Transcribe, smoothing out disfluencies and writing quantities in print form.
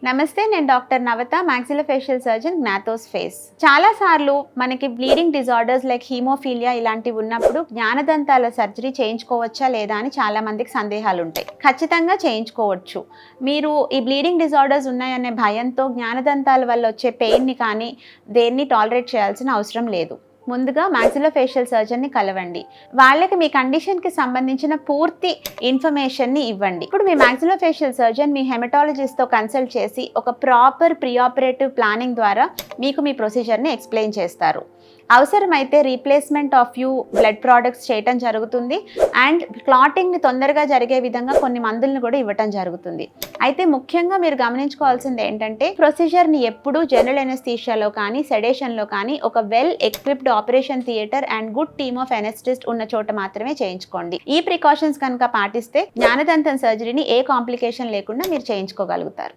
నమస్తే, నేను డాక్టర్ నవత, మాక్సిలోఫేషియల్ surgeon, జ్ఞాతోస్ face. చాలా సార్లు మనకి బ్లీడింగ్ డిజార్డర్స్ లైక్ హీమోఫీలియా ఇలాంటివి ఉన్నప్పుడు జ్ఞానదంతాల సర్జరీ చేయించుకోవచ్చా లేదా అని చాలా మందికి సందేహాలు ఉంటాయి. ఖచ్చితంగా చేయించుకోవచ్చు. మీరు ఈ బ్లీడింగ్ డిజార్డర్స్ ఉన్నాయనే భయంతో జ్ఞానదంతాల వల్ల వచ్చే పెయిన్ని కానీ దేన్ని టాలరేట్ చేయాల్సిన అవసరం లేదు. ముందుగా మాక్సిలోఫేషియల్ సర్జన్ని కలవండి. వాళ్ళకి మీ కండిషన్కి సంబంధించిన పూర్తి ఇన్ఫర్మేషన్ని ఇవ్వండి. ఇప్పుడు మీ మాక్సిలోఫేషియల్ సర్జన్ మీ హెమటాలజిస్ట్తో కన్సల్ట్ చేసి ఒక ప్రాపర్ ప్రీ ఆపరేటివ్ ప్లానింగ్ ద్వారా మీకు మీ ప్రొసీజర్ని ఎక్స్ప్లెయిన్ చేస్తారు. అవసరమైతే replacement of few blood products చేయటం జరుగుతుంది అండ్ క్లాటింగ్ని తొందరగా జరిగే విధంగా కొన్ని మందులను కూడా ఇవ్వటం జరుగుతుంది. అయితే ముఖ్యంగా మీరు గమనించుకోవాల్సింది ఏంటంటే ప్రొసీజర్ని ఎప్పుడూ జనరల్ ఎనెస్థీషియాలో కానీ సెడేషన్లో కానీ ఒక well equipped operation theatre and good team of anaesthetist ఉన్న చోట మాత్రమే చేయించుకోండి. ఈ ప్రికాషన్స్ కనుక పాటిస్తే జ్ఞానదంతం సర్జరీని ఏ కాంప్లికేషన్ లేకుండా మీరు చేయించుకోగలుగుతారు.